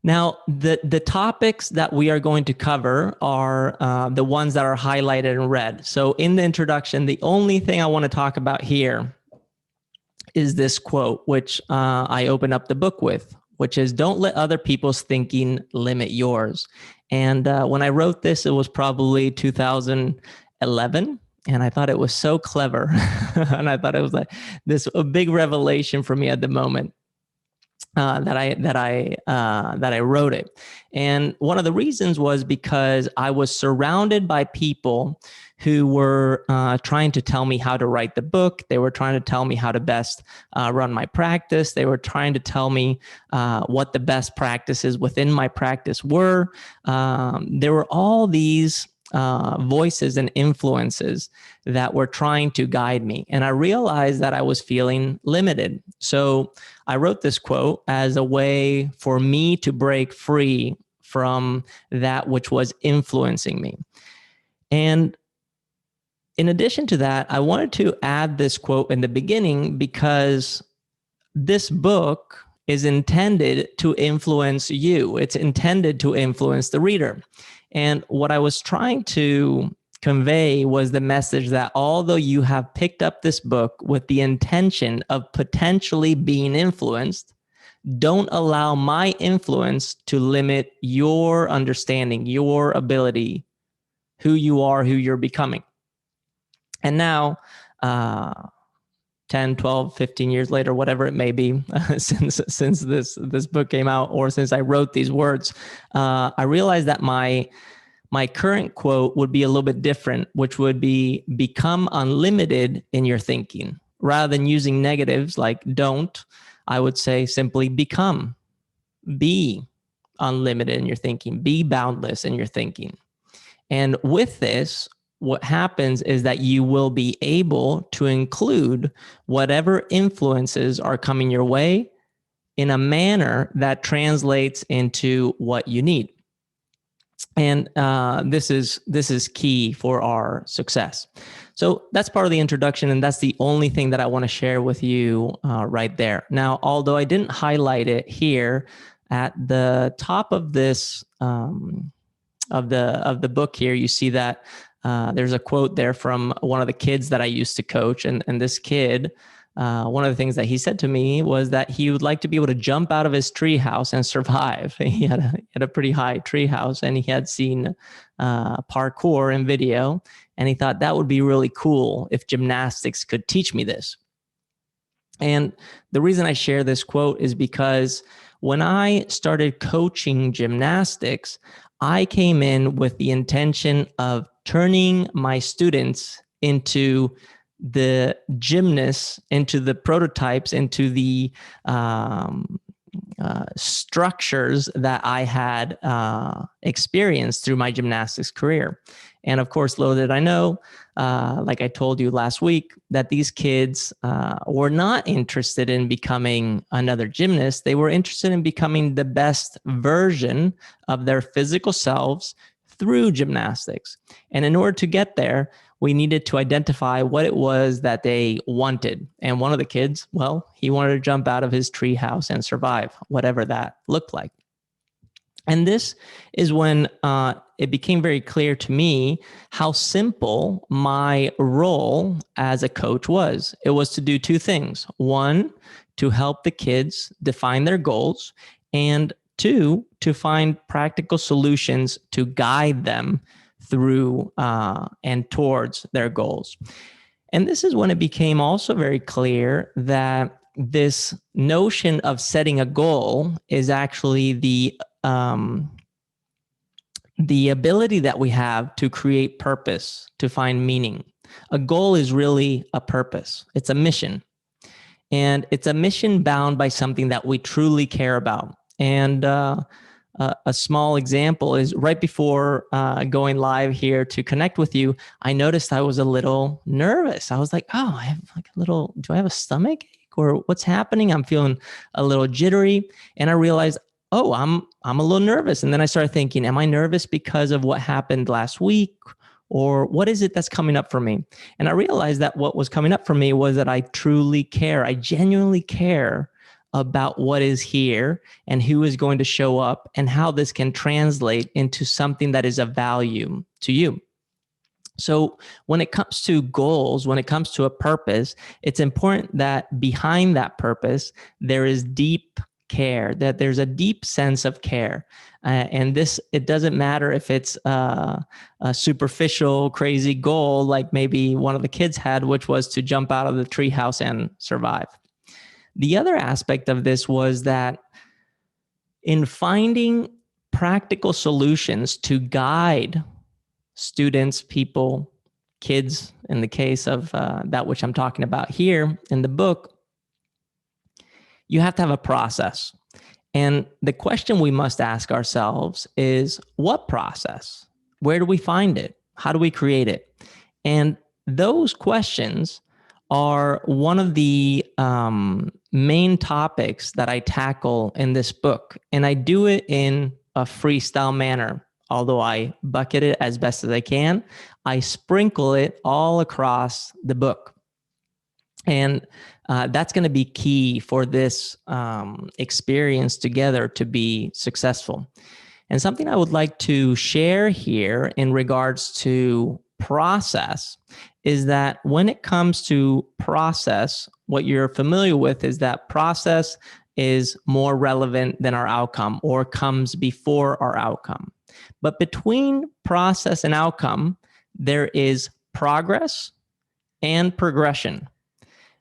Now, the topics that we are going to cover are the ones that are highlighted in red. So in the introduction, the only thing I want to talk about here is this quote, which I open up the book with, which is, don't let other people's thinking limit yours. And when I wrote this, it was probably 2011. And I thought it was so clever. And I thought it was like a big revelation for me at the moment. That I wrote it. And one of the reasons was because I was surrounded by people who were trying to tell me how to write the book. They were trying to tell me how to best run my practice. They were trying to tell me what the best practices within my practice were. There were all these voices and influences that were trying to guide me. And I realized that I was feeling limited. So I wrote this quote as a way for me to break free from that which was influencing me. And in addition to that, I wanted to add this quote in the beginning because this book is intended to influence you. It's intended to influence the reader. And what I was trying to convey was the message that although you have picked up this book with the intention of potentially being influenced, don't allow my influence to limit your understanding, your ability, who you are, who you're becoming. And now, 10, 12, 15 years later, whatever it may be, since this book came out or since I wrote these words, I realized that my current quote would be a little bit different, which would be, become unlimited in your thinking. Rather than using negatives like don't, I would say simply become, be unlimited in your thinking, be boundless in your thinking. And with this, what happens is that you will be able to include whatever influences are coming your way in a manner that translates into what you need. And this is key for our success. So that's part of the introduction, and that's the only thing that I want to share with you right there. Now, although I didn't highlight it here, at the top of this of the book here, you see that there's a quote there from one of the kids that I used to coach, and this kid, one of the things that he said to me was that he would like to be able to jump out of his tree house and survive. He had a pretty high tree house, and he had seen parkour in video, and he thought that would be really cool if gymnastics could teach me this. And the reason I share this quote is because when I started coaching gymnastics, I came in with the intention of turning my students into the gymnasts, into the prototypes, into the structures that I had experienced through my gymnastics career. And of course, little did I know, like I told you last week, that these kids were not interested in becoming another gymnast. They were interested in becoming the best version of their physical selves through gymnastics. And in order to get there, we needed to identify what it was that they wanted. And one of the kids, well, he wanted to jump out of his tree house and survive, whatever that looked like. And this is when it became very clear to me how simple my role as a coach was. It was to do two things. One, to help the kids define their goals, and two, to find practical solutions to guide them through and towards their goals. And this is when it became also very clear that this notion of setting a goal is actually the ability that we have to create purpose, to find meaning. A goal is really a purpose. It's a mission. And it's a mission bound by something that we truly care about. And a small example is right before going live here to connect with you, I noticed I was a little nervous. I was like, oh, I have like a little, do I have a stomach ache or what's happening? I'm feeling a little jittery. And I realized, oh, I'm a little nervous. And then I started thinking, am I nervous because of what happened last week? Or what is it that's coming up for me? And I realized that what was coming up for me was that I truly care. I genuinely care about what is here and who is going to show up and how this can translate into something that is of value to you. So when it comes to goals, when it comes to a purpose, it's important that behind that purpose, there is deep care, that there's a deep sense of care. And this, it doesn't matter if it's a superficial, crazy goal, like maybe one of the kids had, which was to jump out of the treehouse and survive. The other aspect of this was that in finding practical solutions to guide students, people, kids, in the case of that which I'm talking about here in the book, you have to have a process. And the question we must ask ourselves is, what process? Where do we find it? How do we create it? And those questions are one of the main topics that I tackle in this book. And I do it in a freestyle manner. Although I bucket it as best as I can, I sprinkle it all across the book. And that's going to be key for this experience together to be successful. And something I would like to share here in regards to process is that when it comes to process, what you're familiar with is that process is more relevant than our outcome or comes before our outcome. But between process and outcome, there is progress and progression.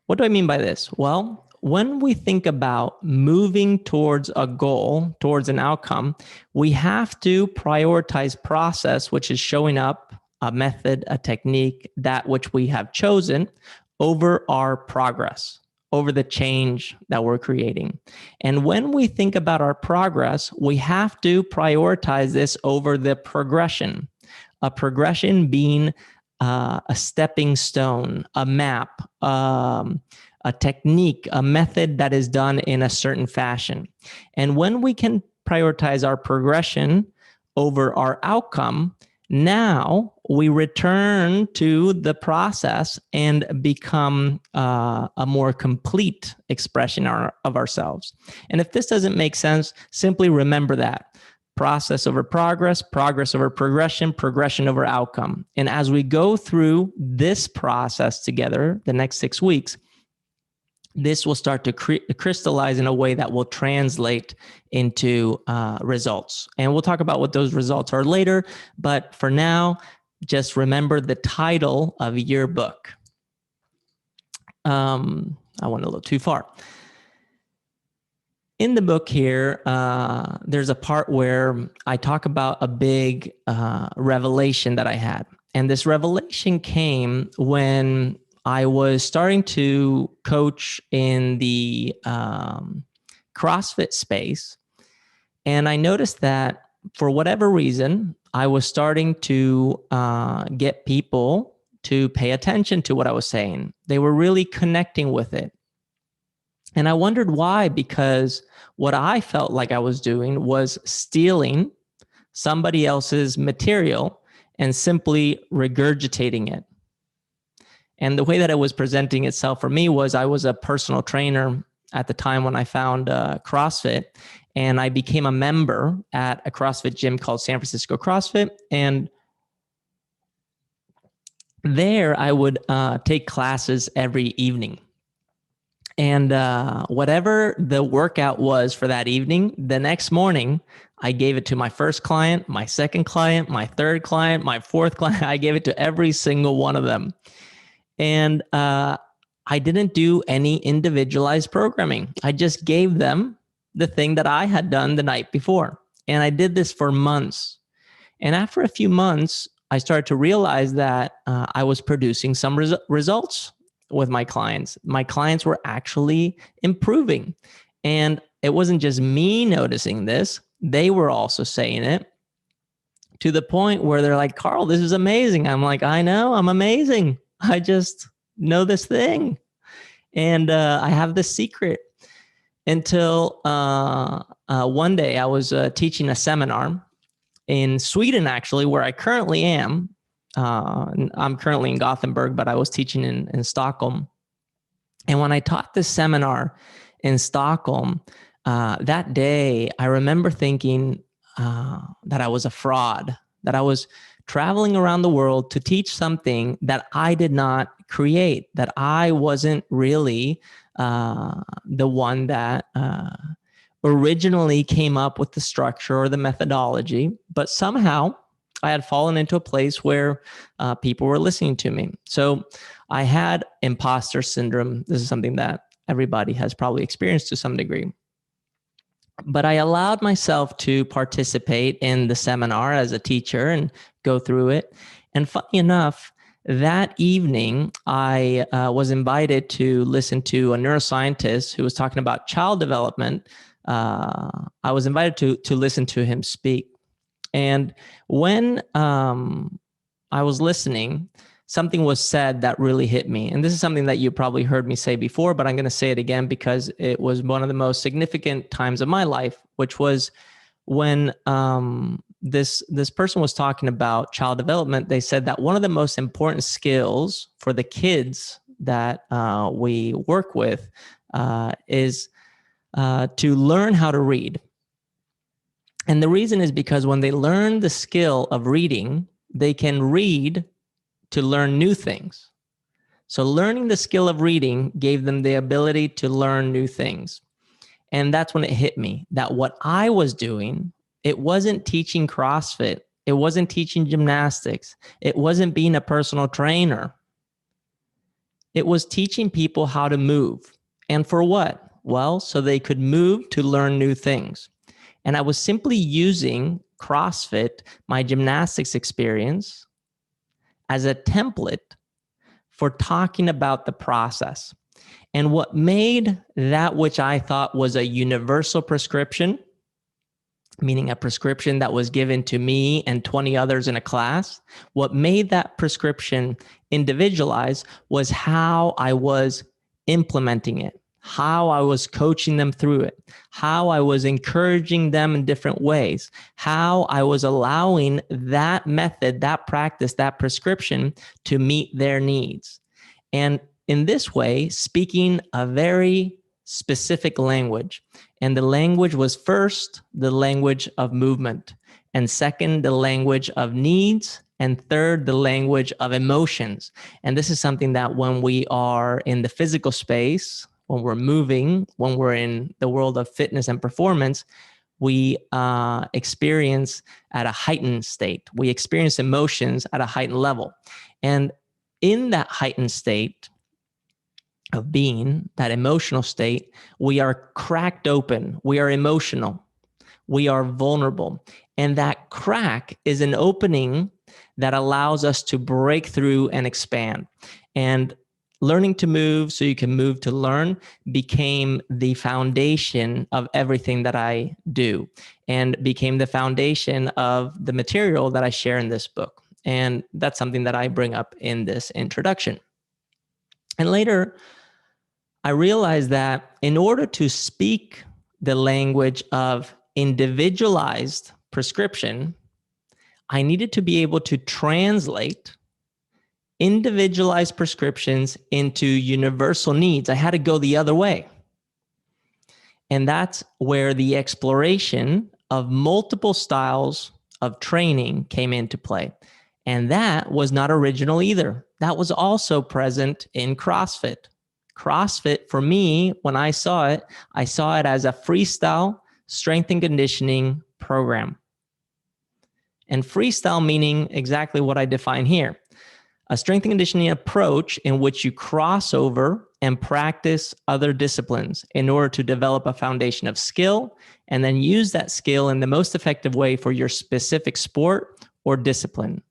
What do I mean by this? Well, when we think about moving towards a goal, towards an outcome, we have to prioritize process, which is showing up, a method, a technique, that which we have chosen, over our progress, over the change that we're creating. And when we think about our progress, we have to prioritize this over the progression. A progression being a stepping stone, a map, a technique, a method that is done in a certain fashion. And when we can prioritize our progression over our outcome, now we return to the process and become a more complete expression of ourselves. And if this doesn't make sense, simply remember that. Process over progress, progress over progression, progression over outcome. And as we go through this process together, the next 6 weeks, this will start to crystallize in a way that will translate into results. And we'll talk about what those results are later. But for now, just remember the title of your book. I went a little too far. In the book here, there's a part where I talk about a big revelation that I had. And this revelation came when I was starting to coach in the CrossFit space. And I noticed that for whatever reason, I was starting to get people to pay attention to what I was saying. They were really connecting with it. And I wondered why, because what I felt like I was doing was stealing somebody else's material and simply regurgitating it. And the way that it was presenting itself for me was I was a personal trainer at the time when I found CrossFit, and I became a member at a CrossFit gym called San Francisco CrossFit. And there I would take classes every evening. And whatever the workout was for that evening, the next morning, I gave it to my first client, my second client, my third client, my fourth client. I gave it to every single one of them. And I didn't do any individualized programming. I just gave them the thing that I had done the night before. And I did this for months. And after a few months, I started to realize that I was producing some results with my clients. My clients were actually improving. And it wasn't just me noticing this. They were also saying it, to the point where they're like, Carl, this is amazing. I'm like, I know, I'm amazing. I just know this thing. And I have this secret. Until one day I was teaching a seminar in Sweden, actually, where I currently am. I'm currently in Gothenburg, but I was teaching in Stockholm. And when I taught this seminar, in Stockholm, that day, I remember thinking that I was a fraud, that I was traveling around the world to teach something that I did not create, that I wasn't really the one that originally came up with the structure or the methodology, but somehow I had fallen into a place where people were listening to me. So I had imposter syndrome. This is something that everybody has probably experienced to some degree. But I allowed myself to participate in the seminar as a teacher and go through it. And funny enough, that evening, I was invited to listen to a neuroscientist who was talking about child development. I was invited to listen to him speak. And when I was listening, something was said that really hit me. And this is something that you probably heard me say before, but I'm going to say it again because it was one of the most significant times of my life, which was when this person was talking about child development. They said that one of the most important skills for the kids that we work with is to learn how to read. And the reason is because when they learn the skill of reading, they can read to learn new things. So learning the skill of reading gave them the ability to learn new things. And that's when it hit me that what I was doing, it wasn't teaching CrossFit. It wasn't teaching gymnastics. It wasn't being a personal trainer. It was teaching people how to move. And for what? Well, so they could move to learn new things. And I was simply using CrossFit, my gymnastics experience, as a template for talking about the process. And what made that which I thought was a universal prescription, meaning a prescription that was given to me and 20 others in a class, what made that prescription individualized was how I was implementing it, how I was coaching them through it, how I was encouraging them in different ways, how I was allowing that method, that practice, that prescription to meet their needs. And in this way, speaking a very specific language. And the language was first the language of movement, and second, the language of needs, and third, the language of emotions. And this is something that when we are in the physical space, when we're moving, when we're in the world of fitness and performance, we experience at a heightened state. We experience emotions at a heightened level. And in that heightened state of being, that emotional state, we are cracked open. We are emotional. We are vulnerable. And that crack is an opening that allows us to break through and expand. And learning to move so you can move to learn became the foundation of everything that I do, and became the foundation of the material that I share in this book. And that's something that I bring up in this introduction. And later, I realized that in order to speak the language of individualized prescription, I needed to be able to translate individualized prescriptions into universal needs. I had to go the other way. And that's where the exploration of multiple styles of training came into play. And that was not original either. That was also present in CrossFit. CrossFit, for me, when I saw it as a freestyle strength and conditioning program. And freestyle meaning exactly what I define here. A strength and conditioning approach in which you cross over and practice other disciplines in order to develop a foundation of skill, and then use that skill in the most effective way for your specific sport or discipline.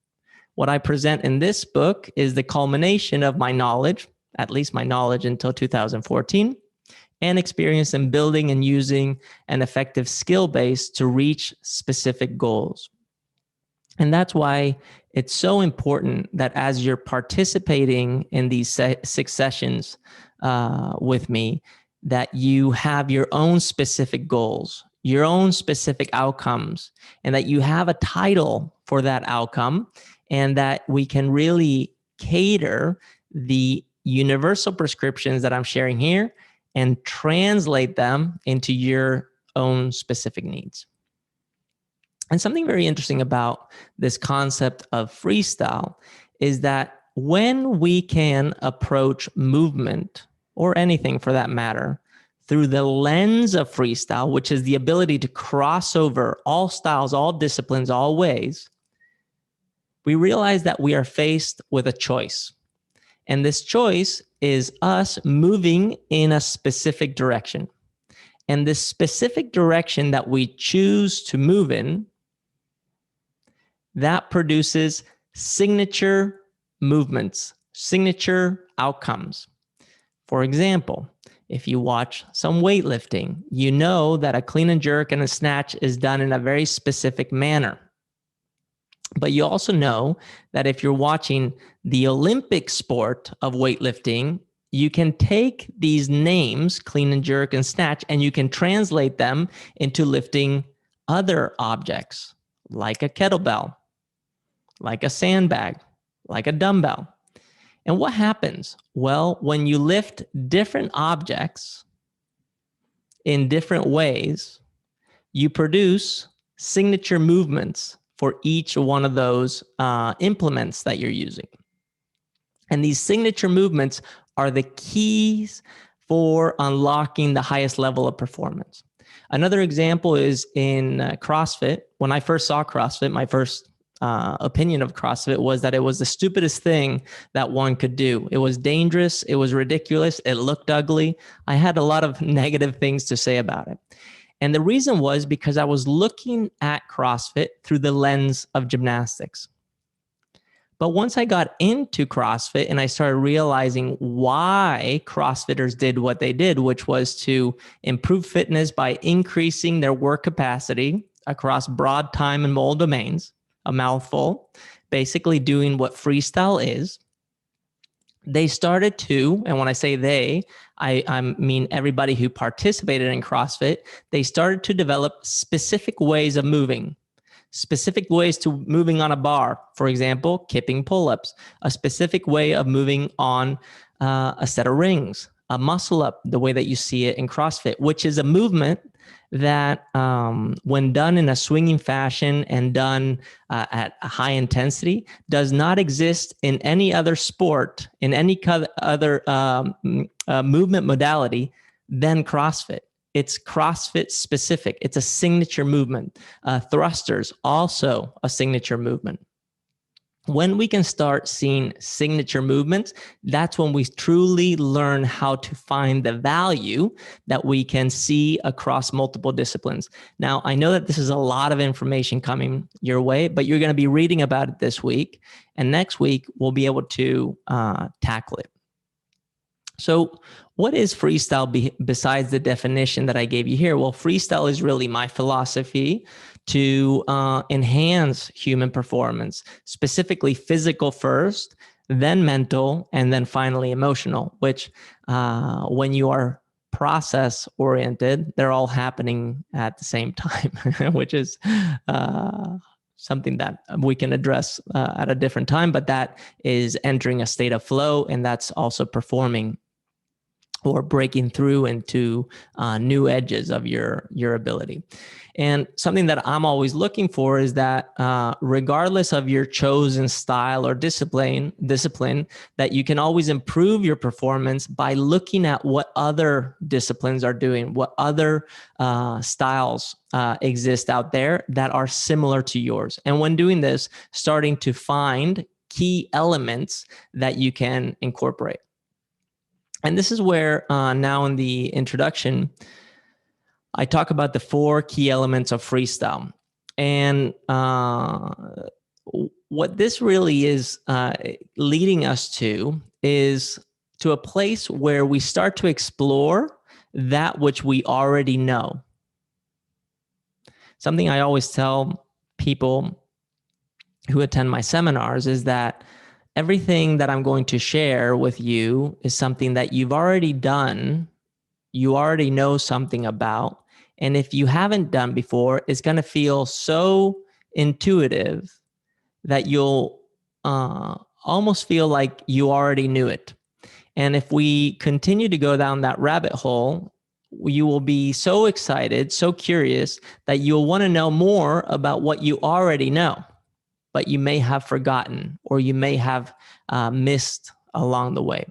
What I present in this book is the culmination of my knowledge, at least my knowledge until 2014, and experience in building and using an effective skill base to reach specific goals. And that's why it's so important that as you're participating in these 6 sessions with me, that you have your own specific goals, your own specific outcomes, and that you have a title for that outcome, and that we can really cater the universal prescriptions that I'm sharing here and translate them into your own specific needs. And something very interesting about this concept of freestyle is that when we can approach movement, or anything for that matter, through the lens of freestyle, which is the ability to cross over all styles, all disciplines, all ways, we realize that we are faced with a choice. And this choice is us moving in a specific direction. And this specific direction that we choose to move in, that produces signature movements, signature outcomes. For example, if you watch some weightlifting, you know that a clean and jerk and a snatch is done in a very specific manner. But you also know that if you're watching the Olympic sport of weightlifting, you can take these names, clean and jerk and snatch, and you can translate them into lifting other objects, like a kettlebell, like a sandbag, like a dumbbell. And what happens? Well, when you lift different objects in different ways, you produce signature movements for each one of those implements that you're using. And these signature movements are the keys for unlocking the highest level of performance. Another example is in CrossFit. When I first saw CrossFit, my first opinion of CrossFit was that it was the stupidest thing that one could do. It was dangerous. It was ridiculous. It looked ugly. I had a lot of negative things to say about it. And the reason was because I was looking at CrossFit through the lens of gymnastics. But once I got into CrossFit and I started realizing why CrossFitters did what they did, which was to improve fitness by increasing their work capacity across broad time and mold domains, a mouthful, basically doing what freestyle is, they started to, and when I say they, I mean everybody who participated in CrossFit, they started to develop specific ways of moving, specific ways to moving on a bar, for example, kipping pull-ups, a specific way of moving on a set of rings, a muscle up, the way that you see it in CrossFit, which is a movement that when done in a swinging fashion and done at a high intensity does not exist in any other sport, in any other movement modality than CrossFit. It's CrossFit specific. It's a signature movement. Thrusters, also a signature movement. When we can start seeing signature movements, that's when we truly learn how to find the value that we can see across multiple disciplines. Now, I know that this is a lot of information coming your way, but you're going to be reading about it this week. And next week, we'll be able to tackle it. So what is freestyle besides the definition that I gave you here? Well, freestyle is really my philosophy to enhance human performance, specifically physical first, then mental, and then finally emotional, which when you are process oriented, they're all happening at the same time, which is something that we can address at a different time, but that is entering a state of flow, and that's also performing or breaking through into new edges of your ability. And something that I'm always looking for is that regardless of your chosen style or discipline, that you can always improve your performance by looking at what other disciplines are doing, what other styles exist out there that are similar to yours. And when doing this, starting to find key elements that you can incorporate. And this is where now in the introduction, I talk about the 4 key elements of freestyle. And what this really is leading us to is to a place where we start to explore that which we already know. Something I always tell people who attend my seminars is that everything that I'm going to share with you is something that you've already done, you already know something about. And if you haven't done before, it's going to feel so intuitive that you'll almost feel like you already knew it. And if we continue to go down that rabbit hole, you will be so excited, so curious that you'll want to know more about what you already know, but you may have forgotten or you may have missed along the way.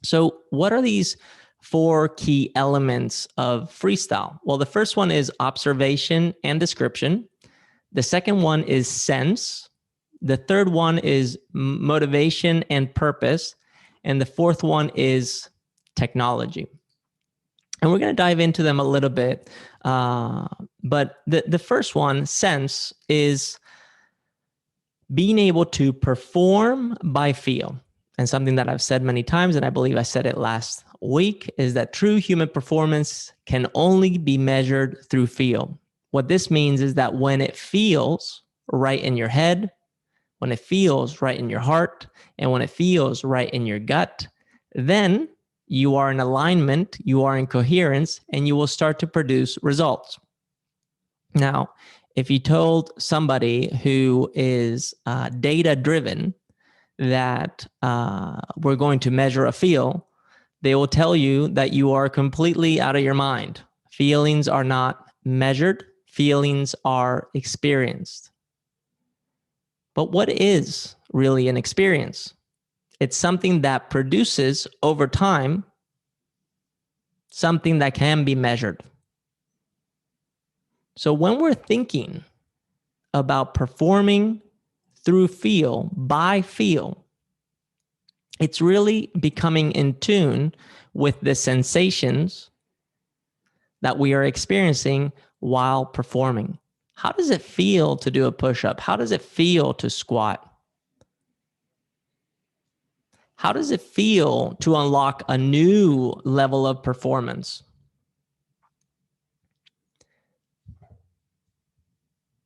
So what are these 4 key elements of freestyle? Well, the first one is observation and description. The second one is sense. The third one is motivation and purpose. And the fourth one is technology. And we're going to dive into them a little bit. But the first one, sense, is being able to perform by feel. And something that I've said many times, and I believe I said it last week, is that true human performance can only be measured through feel. What this means is that when it feels right in your head, when it feels right in your heart, and when it feels right in your gut, then you are in alignment, you are in coherence, and you will start to produce results. Now, if you told somebody who is data-driven that we're going to measure a feel, they will tell you that you are completely out of your mind. Feelings are not measured. Feelings are experienced. But what is really an experience? It's something that produces over time something that can be measured. So when we're thinking about performing through feel, by feel, it's really becoming in tune with the sensations that we are experiencing while performing. How does it feel to do a push-up? How does it feel to squat? How does it feel to unlock a new level of performance?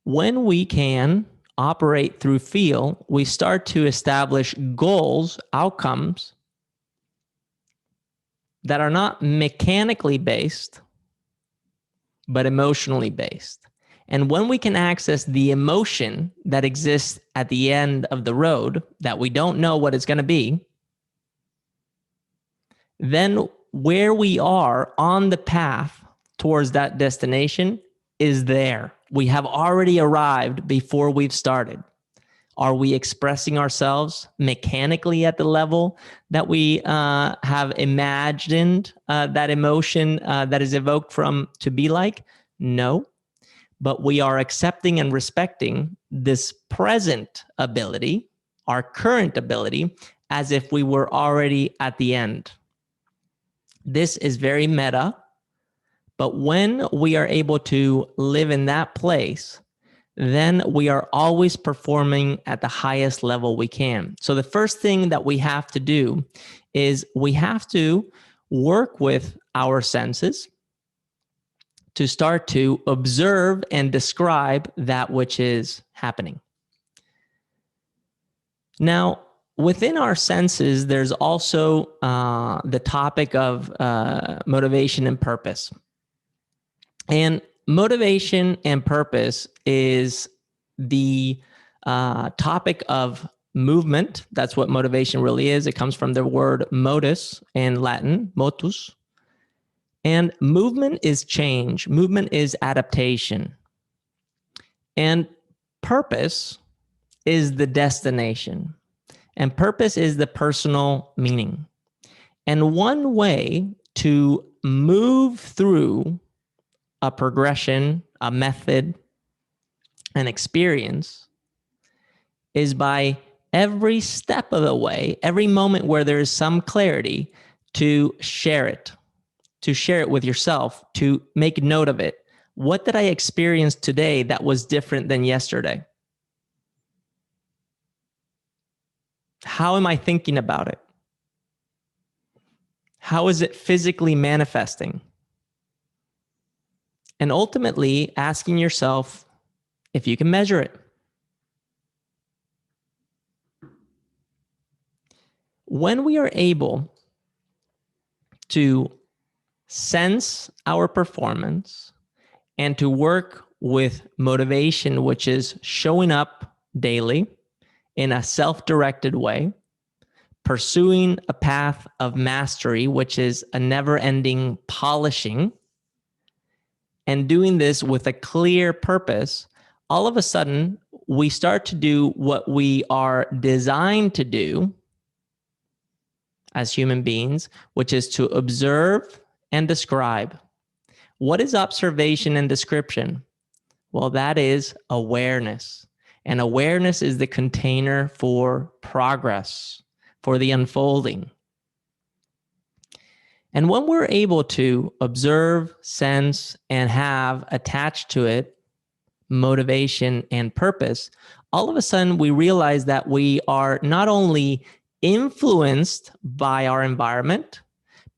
When we can operate through feel, we start to establish goals, outcomes that are not mechanically based, but emotionally based. And when we can access the emotion that exists at the end of the road that we don't know what it's going to be, then where we are on the path towards that destination is there. We have already arrived before we've started. Are we expressing ourselves mechanically at the level that we have imagined that emotion that is evoked from to be like? No. But we are accepting and respecting this present ability, our current ability, as if we were already at the end. This is very meta, but when we are able to live in that place, then we are always performing at the highest level we can. So the first thing that we have to do is we have to work with our senses to start to observe and describe that which is happening. Now, within our senses, there's also the topic of motivation and purpose. And motivation and purpose is the topic of movement. That's what motivation really is. It comes from the word modus in Latin, motus. And movement is change. Movement is adaptation. And purpose is the destination. And purpose is the personal meaning. And one way to move through a progression, a method, an experience is by every step of the way, every moment where there is some clarity, to share it with yourself, to make note of it. What did I experience today that was different than yesterday? How am I thinking about it? How is it physically manifesting? And ultimately asking yourself if you can measure it. When we are able to sense our performance and to work with motivation, which is showing up daily in a self-directed way, pursuing a path of mastery, which is a never-ending polishing, and doing this with a clear purpose, all of a sudden, we start to do what we are designed to do as human beings, which is to observe and describe. What is observation and description? Well, that is awareness. And awareness is the container for progress, for the unfolding. And when we're able to observe, sense, and have attached to it motivation and purpose, all of a sudden we realize that we are not only influenced by our environment,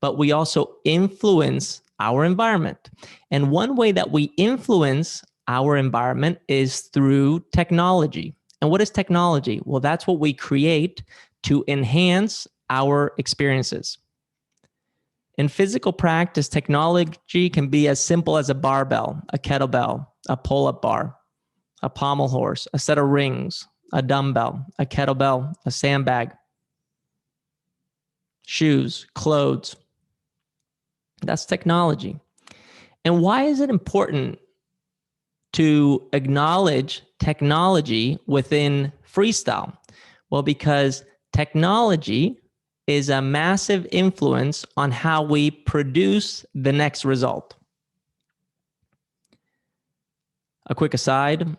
but we also influence our environment. And one way that we influence our environment is through technology. And what is technology? Well, that's what we create to enhance our experiences. In physical practice, technology can be as simple as a barbell, a kettlebell, a pull-up bar, a pommel horse, a set of rings, a dumbbell, a kettlebell, a sandbag, shoes, clothes. That's technology. And why is it important to acknowledge technology within freestyle? Well, because technology is a massive influence on how we produce the next result. A quick aside,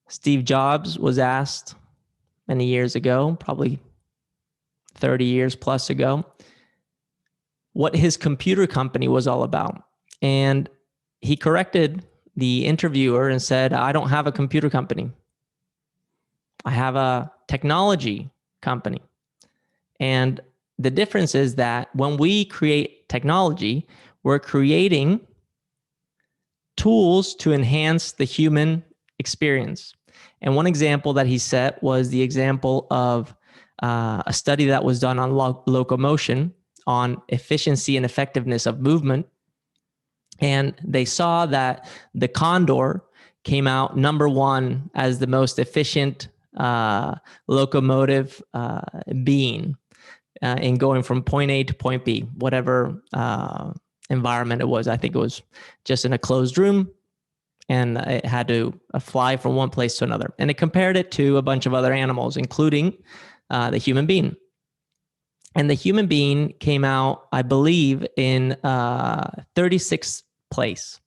Steve Jobs was asked many years ago, probably 30 years plus ago, what his computer company was all about. And he corrected the interviewer and said, I don't have a computer company. I have a technology company. And the difference is that when we create technology, we're creating tools to enhance the human experience. And one example that he set was the example of a study that was done on locomotion, on efficiency and effectiveness of movement. And they saw that the condor came out #1 as the most efficient locomotive being in going from point A to point B, whatever environment it was. I think it was just in a closed room, and it had to fly from one place to another. And it compared it to a bunch of other animals, including the human being. And the human being came out, I believe, in 36th place.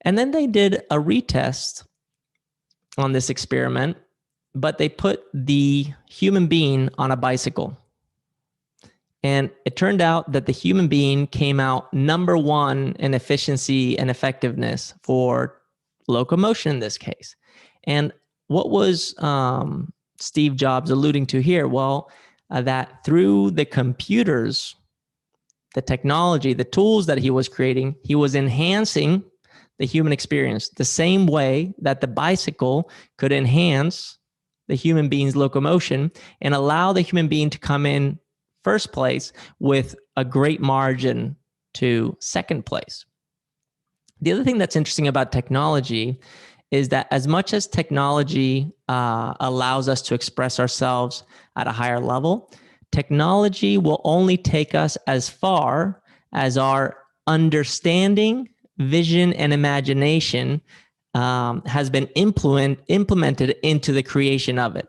And then they did a retest on this experiment, but they put the human being on a bicycle. And it turned out that the human being came out #1 in efficiency and effectiveness for locomotion in this case. And what was Steve Jobs alluding to here? Well, that through the computers, the technology, the tools that he was creating, he was enhancing the human experience the same way that the bicycle could enhance the human being's locomotion and allow the human being to come in first place with a great margin to second place. The other thing that's interesting about technology is that as much as technology allows us to express ourselves at a higher level, technology will only take us as far as our understanding, vision, and imagination has been implemented into the creation of it.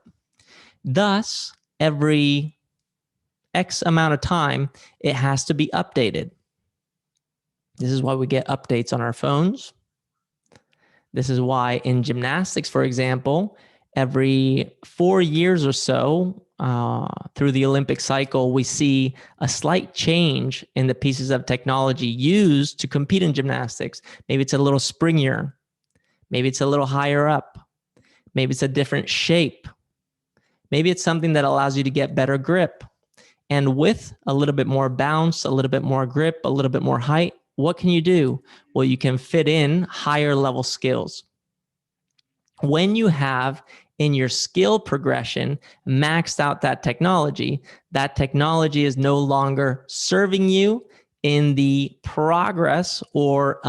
Thus, every X amount of time, it has to be updated. This is why we get updates on our phones. This is why in gymnastics, for example, every 4 years or so, through the Olympic cycle, we see a slight change in the pieces of technology used to compete in gymnastics. Maybe it's a little springier. Maybe it's a little higher up. Maybe it's a different shape. Maybe it's something that allows you to get better grip. And with a little bit more bounce, a little bit more grip, a little bit more height, what can you do? Well, you can fit in higher level skills. When you have in your skill progression maxed out that technology is no longer serving you. in the progress or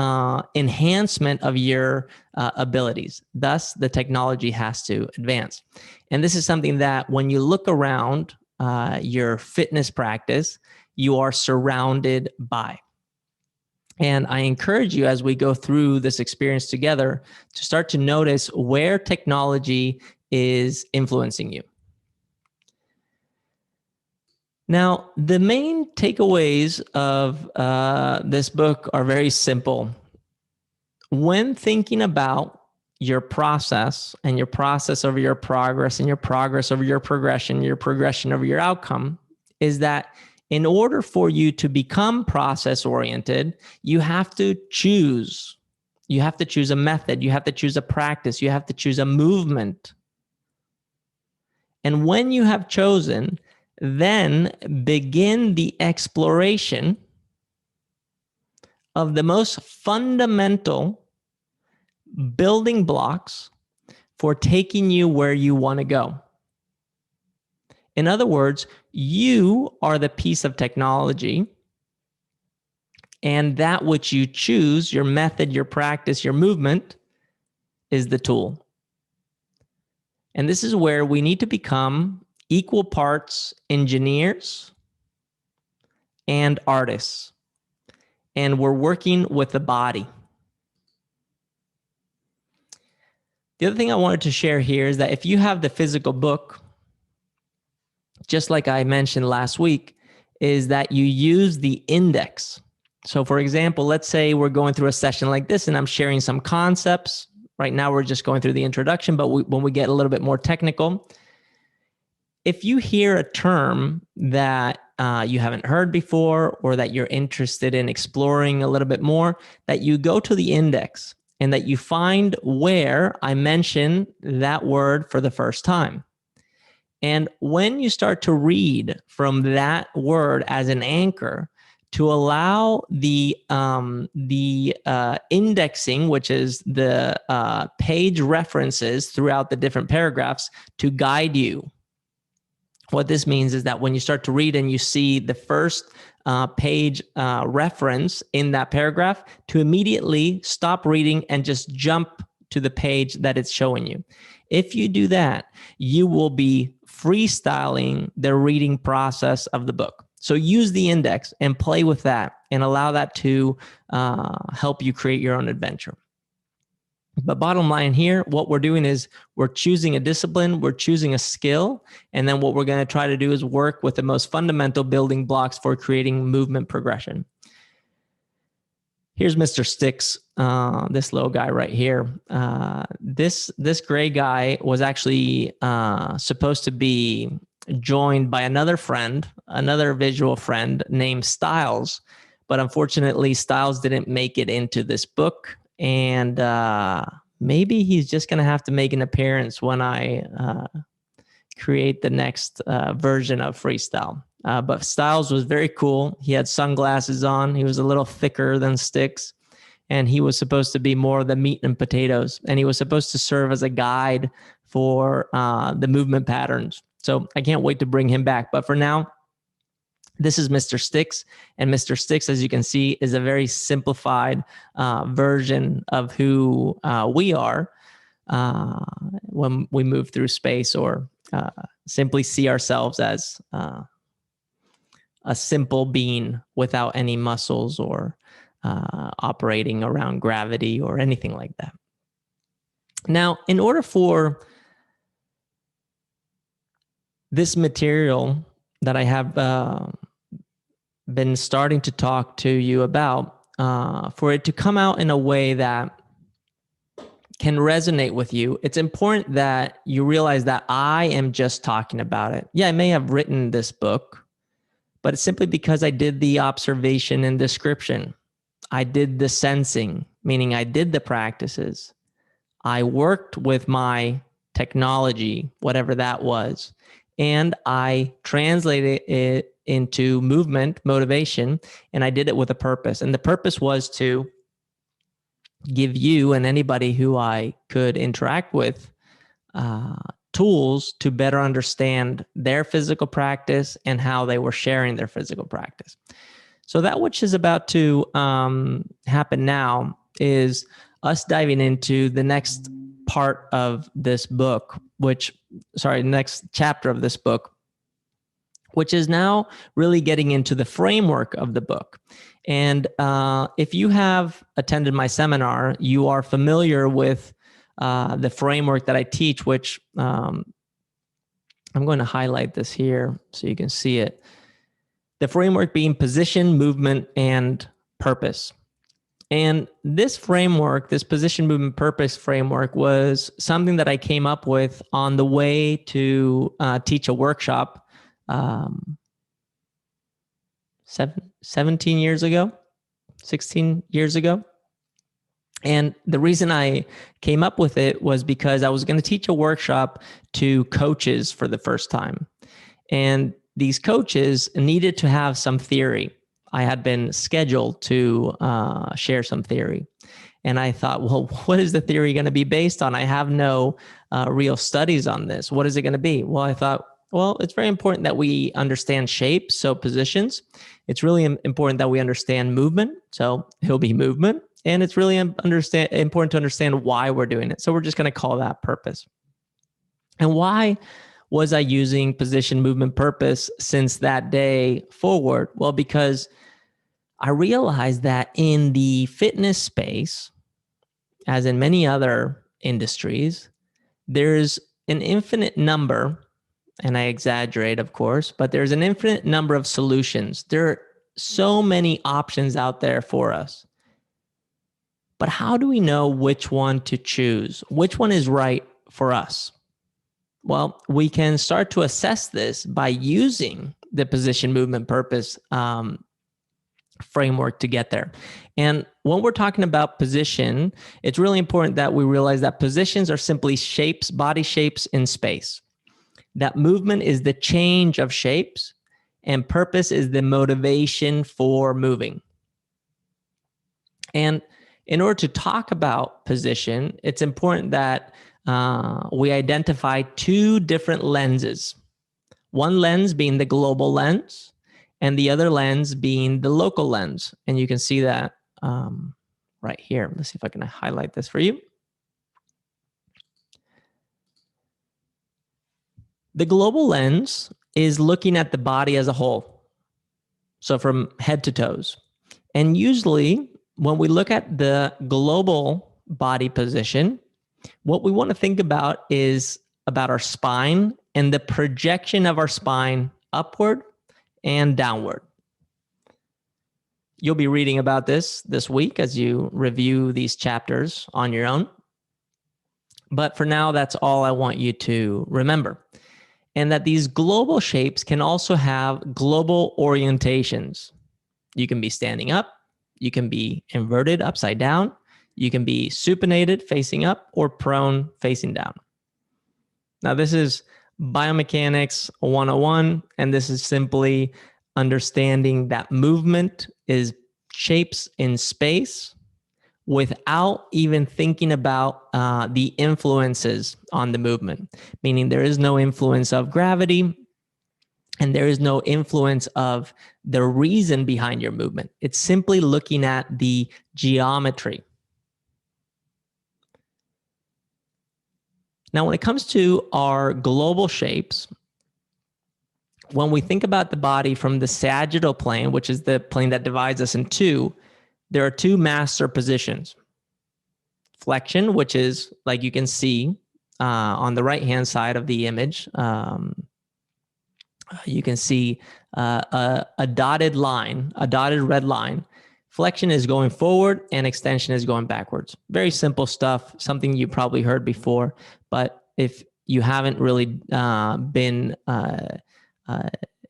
enhancement of your abilities. Thus, the technology has to advance. And this is something that when you look around your fitness practice, you are surrounded by. And I encourage you, as we go through this experience together, to start to notice where technology is influencing you. Now, the main takeaways of this book are very simple. When thinking about your process and your process over your progress and your progress over your progression over your outcome, is that in order for you to become process-oriented, you have to choose. You have to choose a method. You have to choose a practice. You have to choose a movement. And when you have chosen, then begin the exploration of the most fundamental building blocks for taking you where you want to go. In other words, you are the piece of technology, and that which you choose, your method, your practice, your movement, is the tool. And this is where we need to become equal parts engineers and artists. And we're working with the body. The other thing I wanted to share here is that if you have the physical book, just like I mentioned last week, is that you use the index. So for example, let's say we're going through a session like this and I'm sharing some concepts. Right now we're just going through the introduction, but when we get a little bit more technical, if you hear a term that you haven't heard before or that you're interested in exploring a little bit more, that you go to the index and that you find where I mention that word for the first time. And when you start to read from that word as an anchor, to allow the indexing, which is the page references throughout the different paragraphs, to guide you. What this means is that when you start to read and you see the first page reference in that paragraph, to immediately stop reading and just jump to the page that it's showing you. If you do that, you will be freestyling the reading process of the book. So use the index and play with that and allow that to help you create your own adventure. But bottom line here, what we're doing is we're choosing a discipline, we're choosing a skill, and then what we're going to try to do is work with the most fundamental building blocks for creating movement progression. Here's Mr. Sticks, this little guy right here. This gray guy was actually supposed to be joined by another friend, another visual friend named Styles. But unfortunately, Styles didn't make it into this book. And maybe he's just going to have to make an appearance when I create the next version of Freestyle. But Styles was very cool. He had sunglasses on. He was a little thicker than Sticks. And he was supposed to be more the meat and potatoes. And he was supposed to serve as a guide for the movement patterns. So I can't wait to bring him back. But for now, this is Mr. Sticks. And Mr. Sticks, as you can see, is a very simplified version of who we are when we move through space, or simply see ourselves as a simple being without any muscles or operating around gravity or anything like that. Now, in order for this material that I have been starting to talk to you about, for it to come out in a way that can resonate with you, it's important that you realize that I am just talking about it. Yeah, I may have written this book, but it's simply because I did the observation and description. I did the sensing, meaning I did the practices. I worked with my technology, whatever that was, and I translated it into movement, motivation, and I did it with a purpose. And the purpose was to give you and anybody who I could interact with tools to better understand their physical practice and how they were sharing their physical practice. So that which is about to happen now is us diving into the next part of this book, next chapter of this book, which is now really getting into the framework of the book. And if you have attended my seminar, you are familiar with the framework that I teach, which I'm going to highlight this here so you can see it. The framework being position, movement, and purpose. And this framework, this position, movement, purpose framework, was something that I came up with on the way to teach a workshop 17 years ago, 16 years ago. And the reason I came up with it was because I was going to teach a workshop to coaches for the first time. And these coaches needed to have some theory. I had been scheduled to share some theory. And I thought, well, what is the theory going to be based on? I have no real studies on this. What is it going to be? Well, I thought, well, it's very important that we understand shapes, so positions. It's really important that we understand movement, so it'll be movement. And it's really important to understand why we're doing it. So we're just going to call that purpose. And why was I using position, movement, purpose since that day forward? Well, because I realized that in the fitness space, as in many other industries, there's an infinite number, and I exaggerate, of course, but there's an infinite number of solutions. There are so many options out there for us. But how do we know which one to choose? Which one is right for us? Well, we can start to assess this by using the position, movement, purpose framework to get there. And when we're talking about position, it's really important that we realize that positions are simply shapes, body shapes in space. That movement is the change of shapes, and purpose is the motivation for moving. And in order to talk about position, it's important that we identify two different lenses. One lens being the global lens, and the other lens being the local lens. And you can see that right here. Let's see if I can highlight this for you. The global lens is looking at the body as a whole, so from head to toes. And usually, when we look at the global body position, what we want to think about is about our spine and the projection of our spine upward and downward. You'll be reading about this week as you review these chapters on your own. But for now, that's all I want you to remember. And that these global shapes can also have global orientations. You can be standing up, you can be inverted upside down, you can be supinated facing up, or prone facing down. Now, this is biomechanics 101, and this is simply understanding that movement is shapes in space without even thinking about the influences on the movement, meaning there is no influence of gravity and there is no influence of the reason behind your movement. It's simply looking at the geometry. Now, when it comes to our global shapes, when we think about the body from the sagittal plane, which is the plane that divides us in two, there are two master positions. Flexion, which is, like you can see on the right-hand side of the image, you can see a dotted line, a dotted red line. Flexion is going forward and extension is going backwards. Very simple stuff, something you probably heard before. But if you haven't really been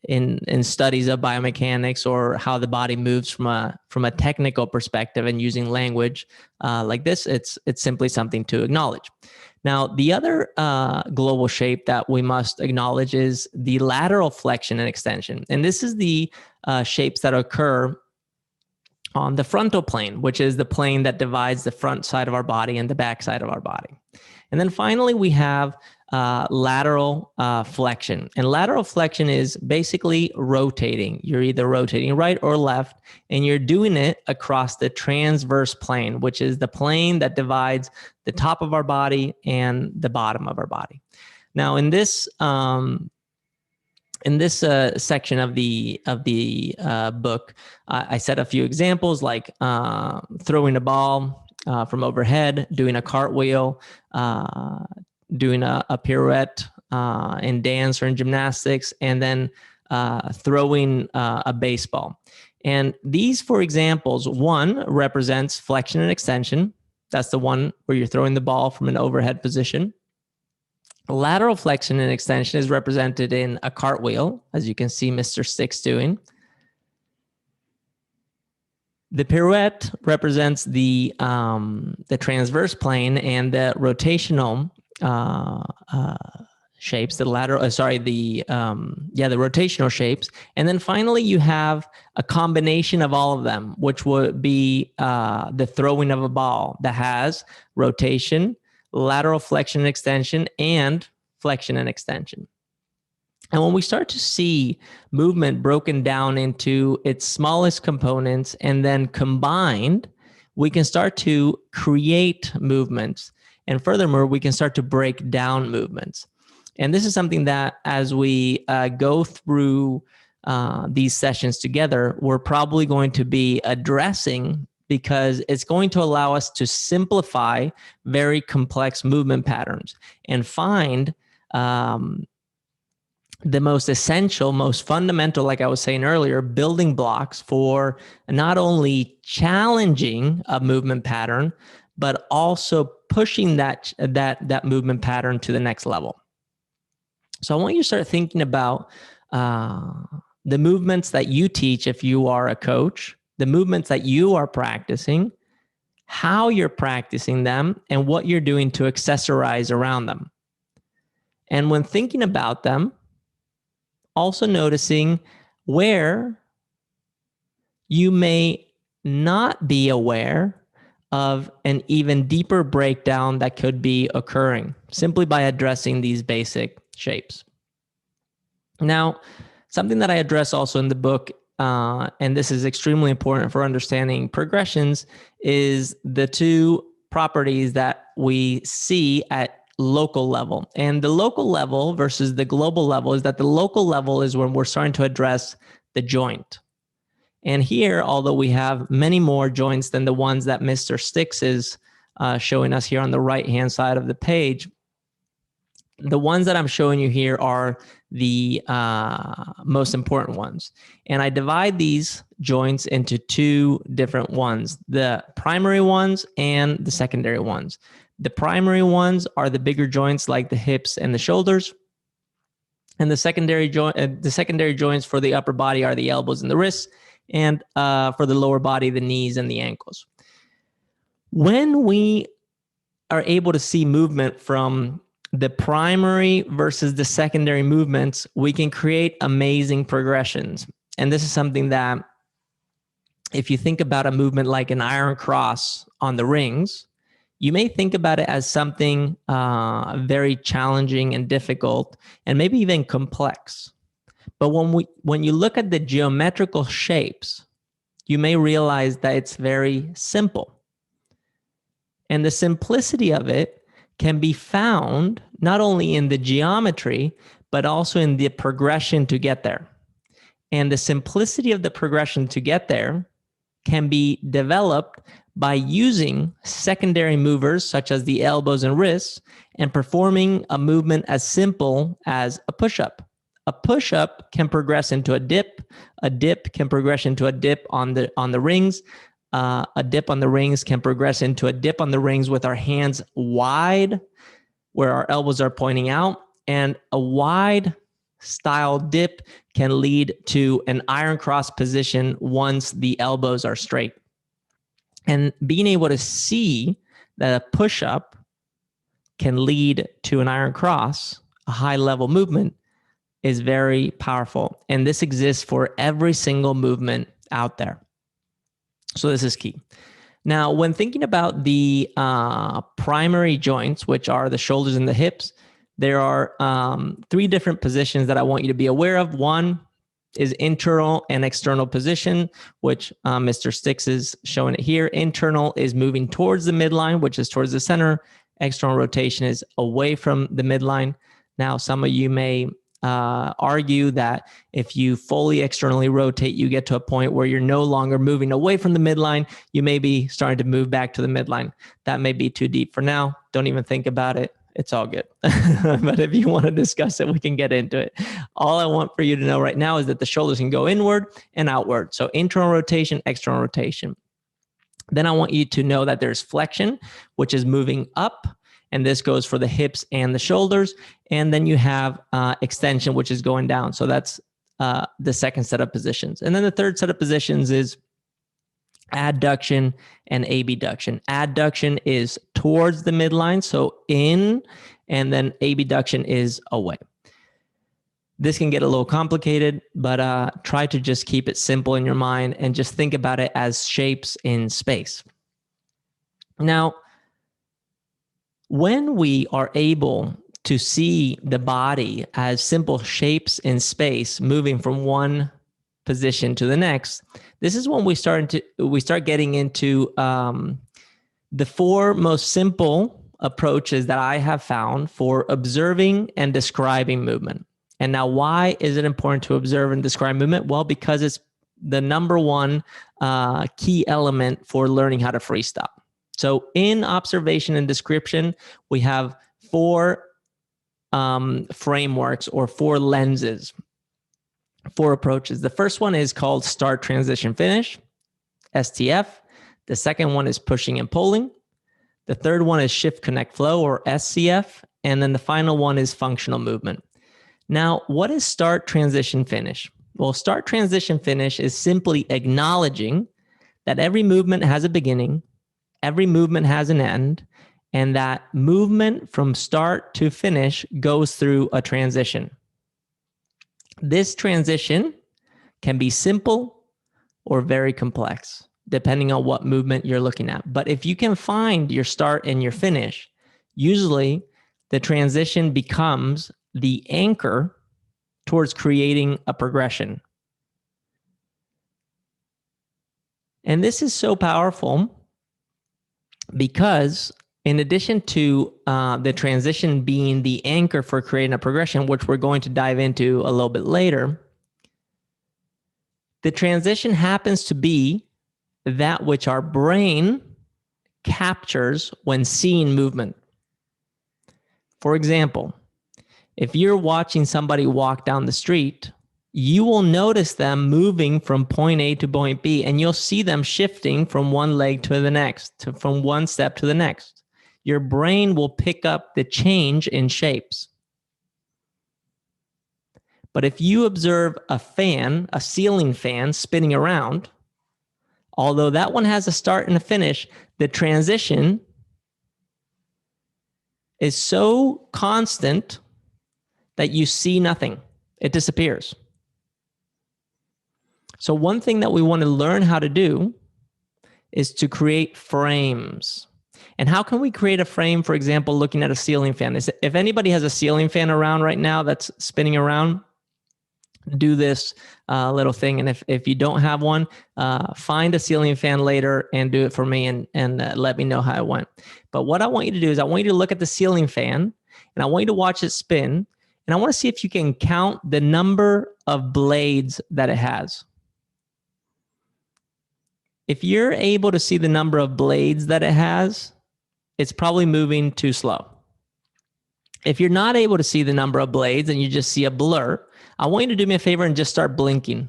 in studies of biomechanics or how the body moves from a technical perspective and using language like this, it's simply something to acknowledge. Now, the other global shape that we must acknowledge is the lateral flexion and extension. And this is the shapes that occur on the frontal plane, which is the plane that divides the front side of our body and the back side of our body. And then finally, we have lateral flexion. And lateral flexion is basically rotating. You're either rotating right or left, and you're doing it across the transverse plane, which is the plane that divides the top of our body and the bottom of our body. Now, in this section of the book, I set a few examples like throwing a ball from overhead, doing a cartwheel, doing a pirouette in dance or in gymnastics, and then throwing a baseball. And these, for examples, one represents flexion and extension. That's the one where you're throwing the ball from an overhead position. Lateral flexion and extension is represented in a cartwheel, as you can see Mr. Sticks doing. The pirouette represents the transverse plane and the rotational shapes, the rotational shapes. And then finally, you have a combination of all of them, which would be the throwing of a ball that has rotation, lateral flexion and extension, and flexion and extension. And when we start to see movement broken down into its smallest components and then combined, we can start to create movements. And furthermore, we can start to break down movements. And this is something that as we go through these sessions together, we're probably going to be addressing, because it's going to allow us to simplify very complex movement patterns and find the most essential, most fundamental, like I was saying earlier, building blocks for not only challenging a movement pattern, but also pushing that movement pattern to the next level. So I want you to start thinking about the movements that you teach if you are a coach, the movements that you are practicing, how you're practicing them, and what you're doing to accessorize around them. And when thinking about them, also noticing where you may not be aware of an even deeper breakdown that could be occurring simply by addressing these basic shapes. Now, something that I address also in the book, and this is extremely important for understanding progressions, is the two properties that we see at local level. And the local level versus the global level is that the local level is when we're starting to address the joint. And here, although we have many more joints than the ones that Mr. Sticks is showing us here on the right-hand side of the page, the ones that I'm showing you here are the most important ones. And I divide these joints into two different ones, the primary ones and the secondary ones. The primary ones are the bigger joints like the hips and the shoulders. And the secondary joints for the upper body are the elbows and the wrists, and for the lower body, the knees and the ankles. When we are able to see movement from the primary versus the secondary movements, we can create amazing progressions. And this is something that, if you think about a movement like an iron cross on the rings, you may think about it as something very challenging and difficult, and maybe even complex. But when you look at the geometrical shapes, you may realize that it's very simple. And the simplicity of it can be found not only in the geometry, but also in the progression to get there. And the simplicity of the progression to get there can be developed by using secondary movers such as the elbows and wrists and performing a movement as simple as a push-up. A push-up can progress into a dip can progress into a dip on the rings. A dip on the rings can progress into a dip on the rings with our hands wide, where our elbows are pointing out. And a wide style dip can lead to an iron cross position once the elbows are straight. And being able to see that a push-up can lead to an iron cross, a high-level movement, is very powerful. And this exists for every single movement out there. So this is key. Now, when thinking about the primary joints, which are the shoulders and the hips, there are 3 different positions that I want you to be aware of. One is internal and external position, which Mr. Sticks is showing it here. Internal is moving towards the midline, which is towards the center. External rotation is away from the midline. Now, some of you may argue that if you fully externally rotate, you get to a point where you're no longer moving away from the midline. You may be starting to move back to the midline. That may be too deep for now. Don't even think about it. It's all good. But if you want to discuss it, we can get into it. All I want for you to know right now is that the shoulders can go inward and outward. So internal rotation, external rotation. Then I want you to know that there's flexion, which is moving up. And this goes for the hips and the shoulders. And then you have extension, which is going down. So that's the second set of positions. And then the third set of positions is adduction and abduction. Adduction is towards the midline, so in, and then abduction is away. This can get a little complicated, but try to just keep it simple in your mind and just think about it as shapes in space. Now, when we are able to see the body as simple shapes in space moving from one position to the next, this is when we start getting into the 4 most simple approaches that I have found for observing and describing movement. And now, why is it important to observe and describe movement? Well, because it's the number 1 key element for learning how to freestyle. So in observation and description, we have 4 frameworks or 4 lenses, 4 approaches. The first one is called start, transition, finish, STF. The second one is pushing and pulling. The third one is shift, connect, flow, or SCF. And then the final one is functional movement. Now, what is start, transition, finish? Well, start, transition, finish is simply acknowledging that every movement has a beginning, every movement has an end, and that movement from start to finish goes through a transition. This transition can be simple or very complex, depending on what movement you're looking at. But if you can find your start and your finish, usually the transition becomes the anchor towards creating a progression. And this is so powerful because in addition to the transition being the anchor for creating a progression, which we're going to dive into a little bit later, the transition happens to be that which our brain captures when seeing movement. For example, if you're watching somebody walk down the street, you will notice them moving from point A to point B, and you'll see them shifting from one leg to the next, from one step to the next. Your brain will pick up the change in shapes. But if you observe a fan, a ceiling fan spinning around, although that one has a start and a finish, the transition is so constant that you see nothing. It disappears. So one thing that we want to learn how to do is to create frames. And how can we create a frame, for example, looking at a ceiling fan? If anybody has a ceiling fan around right now that's spinning around, do this little thing. And if you don't have one, find a ceiling fan later and do it for me and let me know how it went. But what I want you to do is I want you to look at the ceiling fan and I want you to watch it spin. And I want to see if you can count the number of blades that it has. If you're able to see the number of blades that it has, it's probably moving too slow. If you're not able to see the number of blades and you just see a blur, I want you to do me a favor and just start blinking.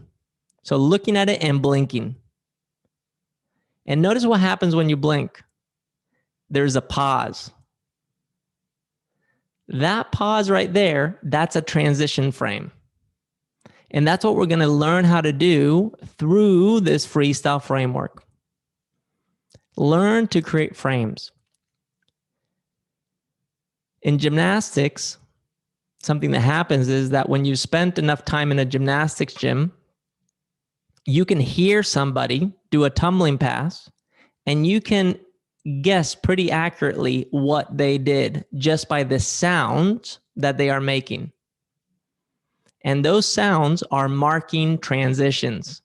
So looking at it and blinking. And notice what happens when you blink. There's a pause. That pause right there, that's a transition frame. And that's what we're going to learn how to do through this freestyle framework. Learn to create frames. In gymnastics, something that happens is that when you spent enough time in a gymnastics gym, you can hear somebody do a tumbling pass and you can guess pretty accurately what they did just by the sounds that they are making. And those sounds are marking transitions.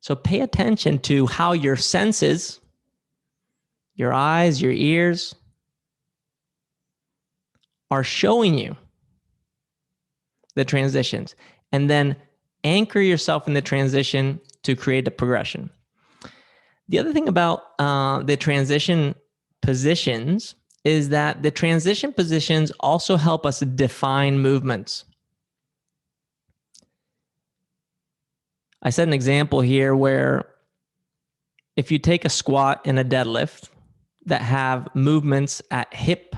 So pay attention to how your senses, your eyes, your ears, are showing you the transitions. And then anchor yourself in the transition to create a progression. The other thing about the transition positions is that the transition positions also help us define movements. I set an example here where if you take a squat and a deadlift that have movements at hip